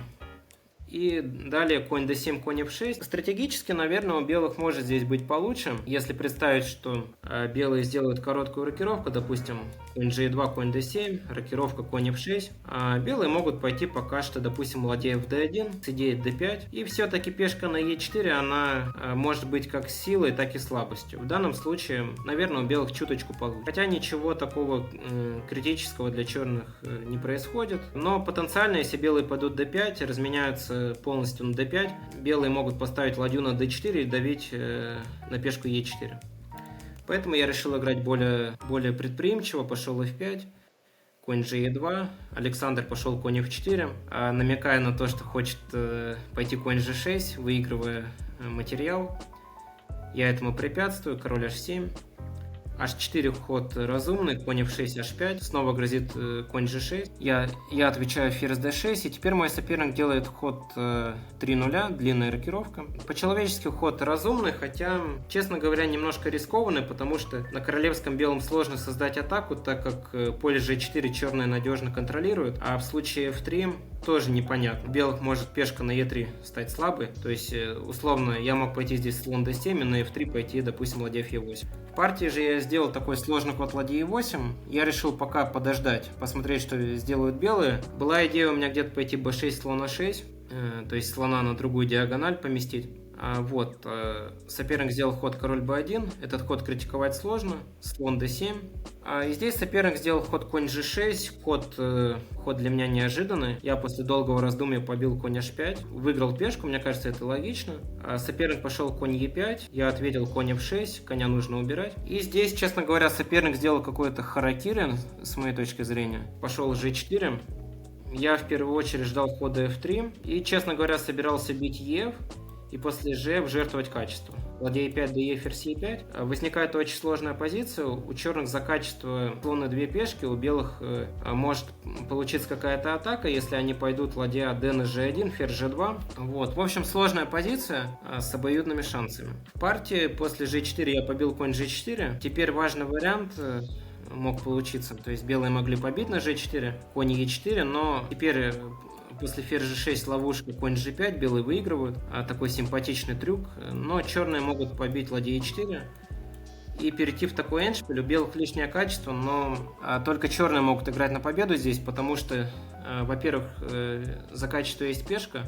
И далее конь d7, конь f6. Стратегически, наверное, у белых может здесь быть получше. Если представить, что белые сделают короткую рокировку, допустим, конь g2, конь d7, рокировка конь f6, а белые могут пойти пока что, допустим, ладья в d1, с идеей d5. И все-таки пешка на e4, она может быть как силой, так и слабостью. В данном случае, наверное, у белых чуточку получше. Хотя ничего такого критического для черных не происходит. Но потенциально, если белые пойдут d5, разменяются полностью на d5, белые могут поставить ладью на d4 и давить на пешку e4. Поэтому я решил играть более предприимчиво, пошел f5, конь g2, Александр пошел конь f4, намекая на то, что хочет пойти конь g6, выигрывая материал. Я этому препятствую, король h7. H4 ход разумный, конь f6, h5, снова грозит конь g6. Я отвечаю ферзь d6, и теперь мой соперник делает ход 3-0, длинная рокировка. По-человечески ход разумный, хотя, честно говоря, немножко рискованный, потому что на королевском белом сложно создать атаку, так как поле g4 черные надежно контролируют, а в случае f3 тоже непонятно. У белых может пешка на e3 стать слабой, то есть, условно, я мог пойти здесь слон d7 и на f3 пойти, допустим, ладья e8. В партии же я сделал такой сложный ход ладья e8. Я решил пока подождать, посмотреть, что сделают белые. Была идея у меня где-то пойти b6, слон a6, то есть слона на другую диагональ поместить. Вот, соперник сделал ход король b1, этот ход критиковать сложно, слон d7. И здесь соперник сделал ход конь g6, ход для меня неожиданный. Я после долгого раздумья побил конь h5, выиграл пешку, мне кажется, это логично. Соперник пошел конь e5, я ответил конь f6, коня нужно убирать. И здесь, честно говоря, соперник сделал какой-то харакири, с моей точки зрения. Пошел g4. Я в первую очередь ждал хода f3 и, честно говоря, собирался бить ef. И после g жертвовать качество. Ладья e5, de, ферзь e5. Возникает очень сложная позиция. У черных за качество слона две пешки, у белых может получиться какая-то атака, если они пойдут ладья d на g1, ферзь g2. Вот. В общем, сложная позиция с обоюдными шансами. В партии после g4 я побил конь g4. Теперь важный вариант мог получиться. То есть белые могли побить на g4, конь e4, но теперь после ферзь g6 ловушка, конь g5, белые выигрывают. Такой симпатичный трюк. Но черные могут побить ладья e4 и перейти в такой эндшпиль. У белых лишнее качество, но только черные могут играть на победу здесь, потому что, во-первых, за качество есть пешка.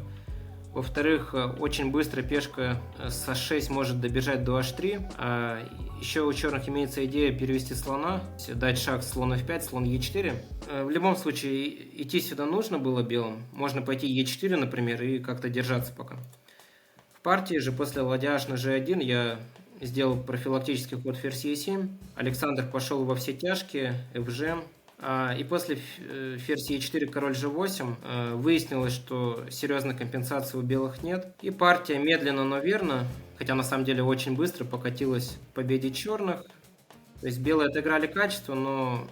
Во-вторых, очень быстро пешка с h6 может добежать до h3. Еще у черных имеется идея перевести слона, дать шаг слон f5, слон e4. В любом случае, идти сюда нужно было белым. Можно пойти e4, например, и как-то держаться пока. В партии же после ладья h на g1 я сделал профилактический ход ферзь e7. Александр пошел во все тяжкие, fg. И после ферзь e4, король g8 выяснилось, что серьезной компенсации у белых нет. И партия медленно, но верно, хотя на самом деле очень быстро покатилась к победе черных. То есть белые отыграли качество, но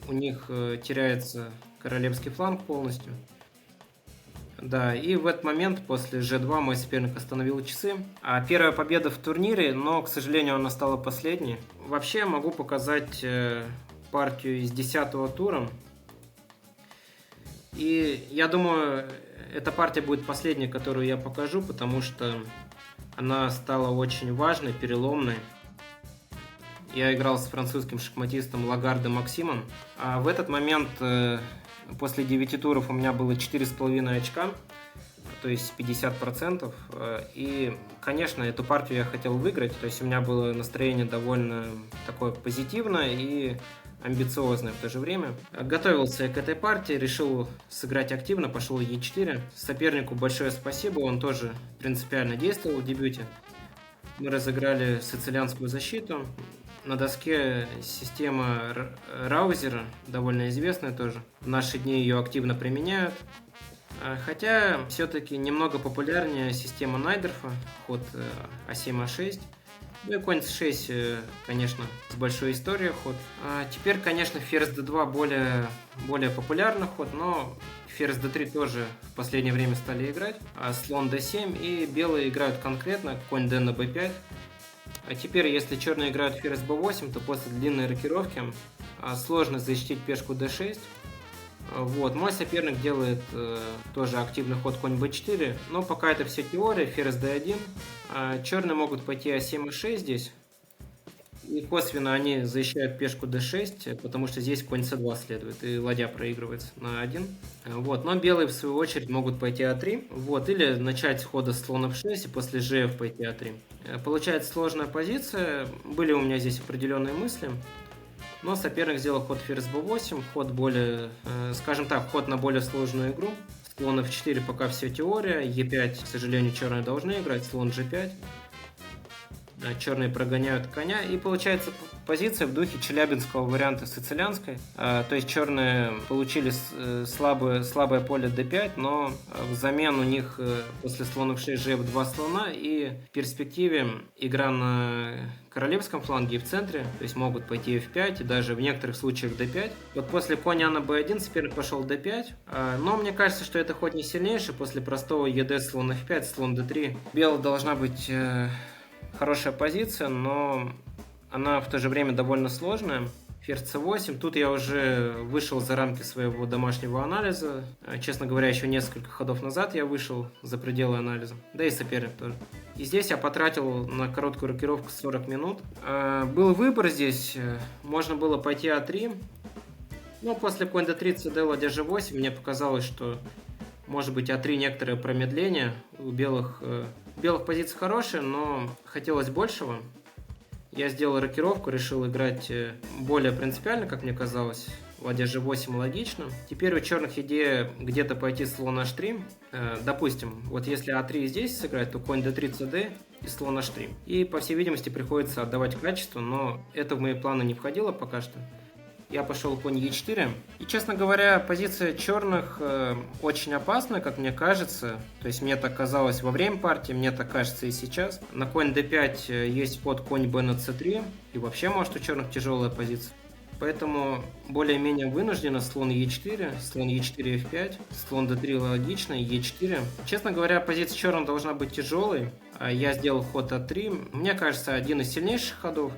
у них теряется королевский фланг полностью. Да, и в этот момент после g2 мой соперник остановил часы. Первая победа в турнире, но, к сожалению, она стала последней. Вообще могу показать партию из 10-го тура. И я думаю, эта партия будет последней, которую я покажу, потому что она стала очень важной, переломной. Я играл с французским шахматистом Лагардом Максимом. В этот момент, после 9 туров, у меня было 4,5 очка, то есть 50%. И, конечно, эту партию я хотел выиграть, то есть у меня было настроение довольно такое позитивное и амбициозное в то же время. Готовился я к этой партии, решил сыграть активно, пошел e4. Сопернику большое спасибо, он тоже принципиально действовал в дебюте. Мы разыграли сицилианскую защиту. На доске система Раузера, довольно известная тоже. В наши дни ее активно применяют. Хотя все-таки немного популярнее система Найдерфа, ход А7, А6. Ну и конь c6, конечно, с большой историей ход. Теперь, конечно, ферзь d2 более популярный ход, но ферзь d3 тоже в последнее время стали играть. Слон d7, и белые играют конкретно конь d на b5. А теперь, если черные играют ферзь b8, то после длинной рокировки сложно защитить пешку d6. Вот, мой соперник делает тоже активный ход конь b4, но пока это все теория, ферзь d1. Черные могут пойти а7 а6 здесь. И косвенно они защищают пешку d6, потому что здесь конь c2 следует, и ладья проигрывается на 1. Вот. Но белые, в свою очередь, могут пойти а3, вот, или начать с хода слон f6 и после gf пойти а3. Получается сложная позиция, были у меня здесь определенные мысли, но соперник сделал ход ферзь b8, ход более, скажем так, ход на более сложную игру. Слон f4 пока все теория, e5, к сожалению, черные должны играть, слон g5. Черные прогоняют коня, и получается позиция в духе челябинского варианта сицилианской. То есть черные получили слабое поле d5, но взамен у них после слона f6 gf2 слона, и в перспективе игра на королевском фланге и в центре, то есть могут пойти f5 и даже в некоторых случаях d5. Вот после коня на b1 соперник пошел d5, но мне кажется, что это ход не сильнейший. После простого ед слон f5, слон d3 белая должна быть хорошая позиция, но она в то же время довольно сложная. Ферзь c8. Тут я уже вышел за рамки своего домашнего анализа. Честно говоря, еще несколько ходов назад я вышел за пределы анализа. Да и соперник тоже. И здесь я потратил на короткую рокировку 40 минут. Был выбор здесь. Можно было пойти а3. Но после конь d3, cd, ладья g8 мне показалось, что может быть а3 некоторое промедление. У белых позиция хорошая, но хотелось большего. Я сделал рокировку, решил играть более принципиально, как мне казалось. Ладья g8 логично. Теперь у черных идея где-то пойти слон h3. Допустим, вот если а3 здесь сыграть, то конь d3 cd и слон h3. И, по всей видимости, приходится отдавать качество, но это в мои планы не входило пока что. Я пошел конь e4. И, честно говоря, позиция черных очень опасна, как мне кажется. То есть мне так казалось во время партии, мне так кажется и сейчас. На конь d5 есть ход конь b на c3. И вообще, может, у черных тяжелая позиция. Поэтому более-менее вынужденно слон e4, слон e4 f5, слон d3 логично, e4. Честно говоря, позиция черных должна быть тяжелой. Я сделал ход a3. Мне кажется, один из сильнейших ходов.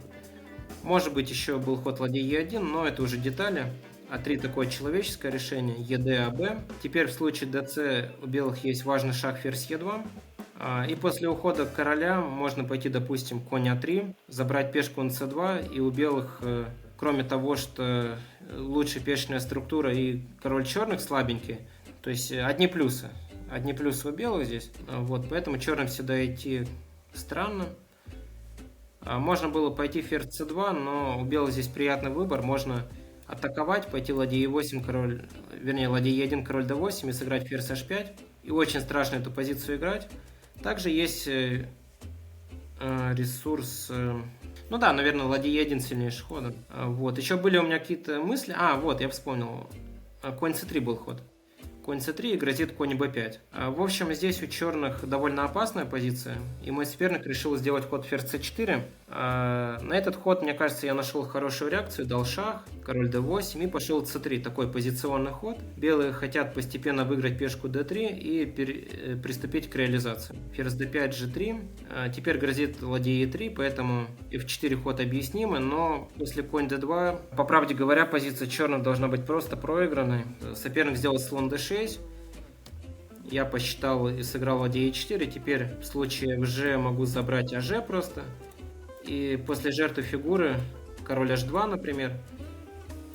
Может быть, еще был ход ладья e1, но это уже детали. А3 такое человеческое решение, ед, аб. Теперь в случае dc у белых есть важный шаг ферзь e2. И после ухода короля можно пойти, допустим, конь а3, забрать пешку на c2, и у белых, кроме того, что лучше пешечная структура и король черных слабенький, то есть одни плюсы у белых здесь. Вот, поэтому черным сюда идти странно. Можно было пойти ферзь c2, но у белых здесь приятный выбор. Можно атаковать, пойти ладья e8, ладья e1, король d8 и сыграть ферзь h5. И очень страшно эту позицию играть. Также есть ресурс... Ну да, наверное, ладья e1 сильнейший ход. Вот. Еще были у меня какие-то мысли. Вот, я вспомнил. Конь c3 был ход. Конь c3 и грозит конь b5. В общем, здесь у черных довольно опасная позиция, и мой соперник решил сделать ход ферзь c4. На этот ход, мне кажется, я нашел хорошую реакцию, дал шах, король d8 и пошел c3, такой позиционный ход. Белые хотят постепенно выиграть пешку d3 и приступить к реализации. Ферзь d5, g3, теперь грозит ладья e3, поэтому f4 ход объяснимый, но после конь d2, по правде говоря, позиция черных должна быть просто проигранной. Соперник сделал слон d6, я посчитал и сыграл ладья e4, теперь в случае fg могу забрать аж просто, и после жертвы фигуры король h2, например,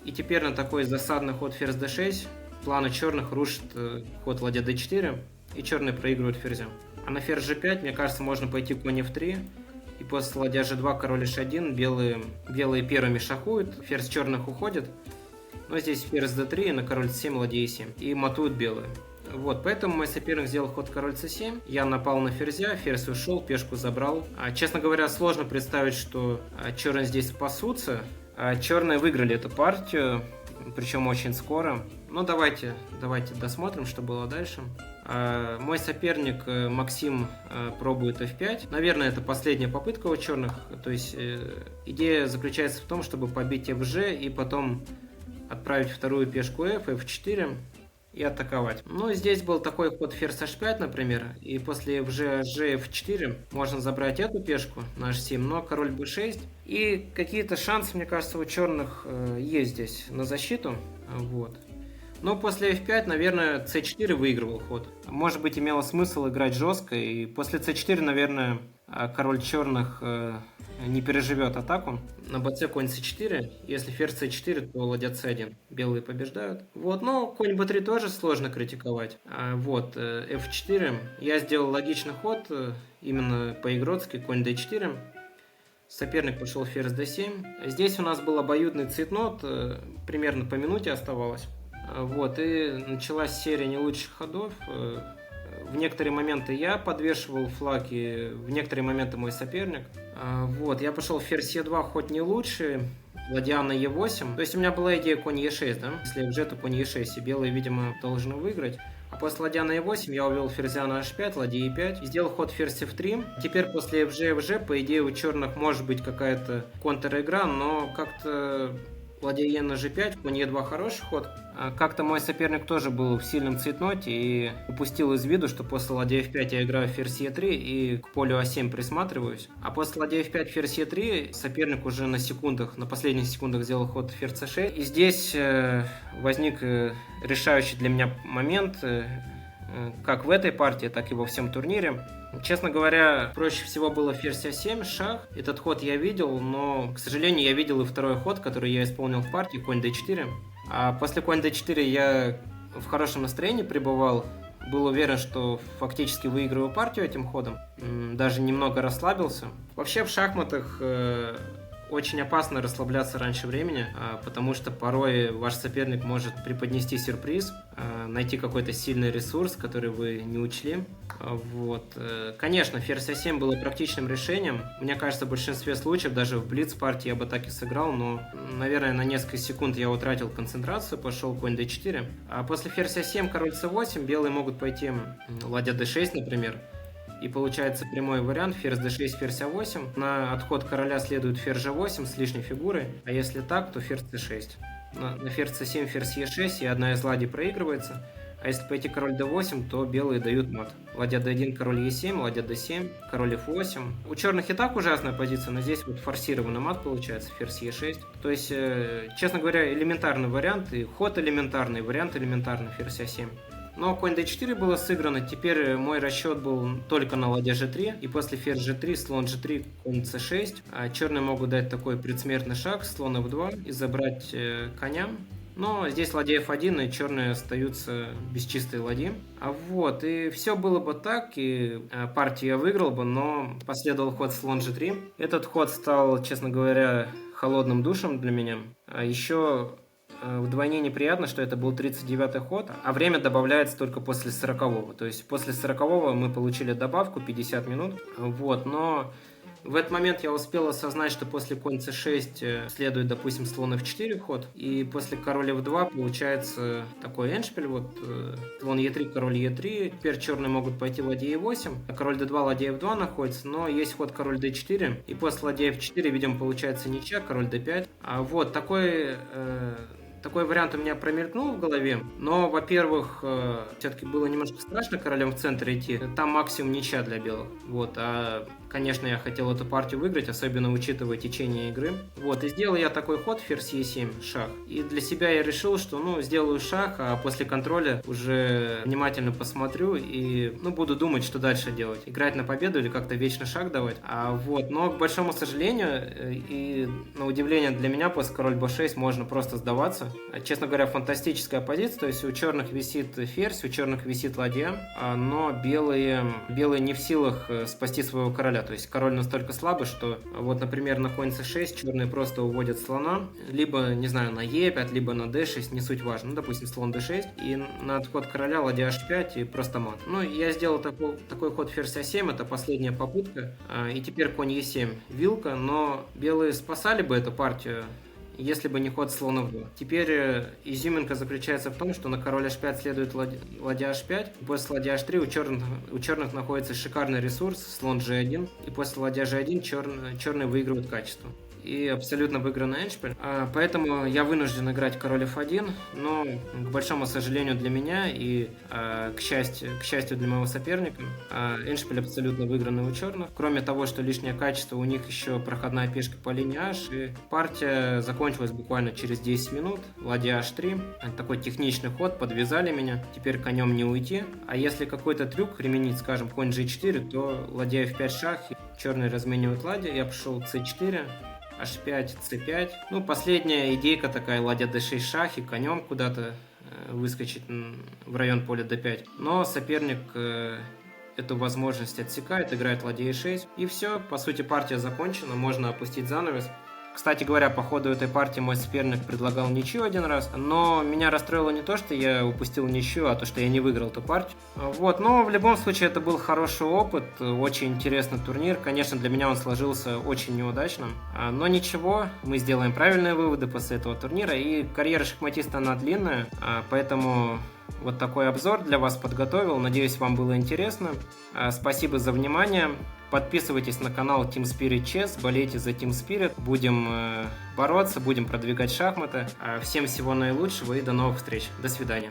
и теперь на такой засадный ход ферзь d6 планы черных рушит ход ладья d4, и черные проигрывают ферзем. А на ферзь g5, мне кажется, можно пойти конь f3, и после ладья g2, король h1 белые первыми шахуют, ферзь черных уходит, но здесь ферзь d3 и на король c7, ладья e7, и матуют белые. Вот, поэтому мой соперник сделал ход король c7, я напал на ферзя, ферзь ушел, пешку забрал. Честно говоря, сложно представить, что черные здесь спасутся. Черные выиграли эту партию, причем очень скоро. Но давайте досмотрим, что было дальше. Мой соперник Максим пробует f5. Наверное, это последняя попытка у черных. То есть идея заключается в том, чтобы побить fg и потом отправить вторую пешку f4. и атаковать. Ну, здесь был такой ход ферзь h5, например, и после f4 можно забрать эту пешку на h7, но король b6, и какие-то шансы, мне кажется, у черных есть здесь на защиту, вот. Но после f5, наверное, c4 выигрывал ход. Может быть, имело смысл играть жестко, и после c4, наверное, король черных не переживет атаку. На bc конь c4, если ферзь c4, то ладья c1. Белые побеждают. Вот, но конь b3 тоже сложно критиковать. Вот, f4. Я сделал логичный ход, именно по-игротски, конь d4. Соперник пошел ферзь d7. Здесь у нас был обоюдный цветнот, примерно по минуте оставалось. Вот, и началась серия не лучших ходов. В некоторые моменты я подвешивал флаг, и в некоторые моменты мой соперник. Вот, я пошел ферзь e2, ход не лучший, ладья на e8. То есть у меня была идея конь e6, да? Если fg, то конь e6, и белые, видимо, должны выиграть. А после ладья на e8 я увел ферзя на h5, ладья e5, и сделал ход ферзь f3. Теперь после fg, по идее, у черных может быть какая-то контр-игра, но как-то ладья e на g5, конь e2 хороший ход. Как-то мой соперник тоже был в сильном цветноте и упустил из виду, что после ладья f5 я играю ферзь e3 и к полю a7 присматриваюсь. А после ладья f5 ферзь e3 соперник уже на секундах, на последних секундах сделал ход ферзь c6. И здесь возник решающий для меня момент, как в этой партии, так и во всем турнире. Честно говоря, проще всего было ферзь a7, шах. Этот ход я видел, но, к сожалению, я видел и второй ход, который я исполнил в партии, конь d4. А после конь d4 я в хорошем настроении пребывал. Был уверен, что фактически выигрываю партию этим ходом. Даже немного расслабился. Вообще в шахматах очень опасно расслабляться раньше времени, потому что порой ваш соперник может преподнести сюрприз, найти какой-то сильный ресурс, который вы не учли. Вот. Конечно, ферзь а7 было практичным решением. Мне кажется, в большинстве случаев, даже в блиц-партии я бы так и сыграл, но, наверное, на несколько секунд я утратил концентрацию, пошел конь d4. А после ферзь а7, король c8, белые могут пойти ладья d6, например. И получается прямой вариант ферзь d6, ферзь a8. На отход короля следует ферзь g8 с лишней фигурой, а если так, то ферзь c6. На ферзь c7, ферзь e6, и одна из ладей проигрывается. А если пойти король d8, то белые дают мат. Ладья d1, король e7, ладья d7, король f8. У черных и так ужасная позиция, но здесь вот форсированный мат получается, ферзь e6. То есть, честно говоря, элементарный вариант, и ход элементарный, вариант элементарный, ферзь a7. Но конь d4 было сыграно, теперь мой расчет был только на ладья g3, и после ферзь g3, слон g3, конь c6. А черные могут дать такой предсмертный шаг, слон f2, и забрать коня. Но здесь ладья f1, и черные остаются без чистой ладьи. Вот, и все было бы так, и партию я выиграл бы, но последовал ход слон g3. Этот ход стал, честно говоря, холодным душем для меня. Еще вдвойне неприятно, что это был 39-й ход, а время добавляется только после 40-го. То есть после 40-го мы получили добавку 50 минут. Вот, но в этот момент я успел осознать, что после конь c6 следует, допустим, слон f4 ход, и после король f2 получается такой эндшпиль, вот слон e3, король e3, теперь черные могут пойти ладья e8, а король d2, ладья f2 находится, но есть ход король d4, и после ладья f4, видимо, получается ничья, король d5. Вот такой вариант у меня промелькнул в голове, но, во-первых, все-таки было немножко страшно королем в центр идти, там максимум ничья для белых, вот, а, конечно, я хотел эту партию выиграть, особенно учитывая течение игры, вот, и сделал я такой ход, ферзь e7, шах, и для себя я решил, что, сделаю шах, а после контроля уже внимательно посмотрю и, буду думать, что дальше делать, играть на победу или как-то вечно шах давать, вот, но, к большому сожалению, и на удивление для меня, после король b6 можно просто сдаваться. Честно говоря, фантастическая позиция, то есть у черных висит ферзь, у черных висит ладья, но белые не в силах спасти своего короля, то есть король настолько слабый, что вот, например, на конь c6 черные просто уводят слона, либо, не знаю, на e5, либо на d6, не суть важно, допустим, слон d6, и на отход короля ладья h5 и просто мат. Я сделал такой ход ферзь a7, это последняя попытка, и теперь конь e7, вилка, но белые спасали бы эту партию, если бы не ход слон f2. Теперь изюминка заключается в том, что на король h5 следует ладья h5, после ладья h3 у черных находится шикарный ресурс, слон g1, и после ладья g1 черные выигрывают качество. и абсолютно выигранный эндшпиль. Поэтому я вынужден играть король f1, но, к большому сожалению для меня и к счастью для моего соперника, эндшпиль абсолютно выигранный у черных. Кроме того, что лишнее качество, у них еще проходная пешка по линии h, и партия закончилась буквально через 10 минут. Ладья h3, такой техничный ход, подвязали меня, теперь конем не уйти. А если какой-то трюк применить, скажем, конь g4, то ладья f5 шах, черные разменивают ладья, я пошел c4, h5, c5. Ну, последняя идейка такая, ладья d6 шах и конем куда-то выскочить в район поля d5. Но соперник эту возможность отсекает, играет ладья e6. И все, по сути партия закончена, можно опустить занавес. Кстати говоря, по ходу этой партии мой соперник предлагал ничью один раз, но меня расстроило не то, что я упустил ничью, а то, что я не выиграл эту партию. Вот, но в любом случае это был хороший опыт, очень интересный турнир. Конечно, для меня он сложился очень неудачно, но ничего, мы сделаем правильные выводы после этого турнира, и карьера шахматиста, она длинная, поэтому вот такой обзор для вас подготовил. Надеюсь, вам было интересно. Спасибо за внимание. Подписывайтесь на канал Team Spirit Chess, болейте за Team Spirit. Будем бороться, будем продвигать шахматы. Всем всего наилучшего и до новых встреч. До свидания.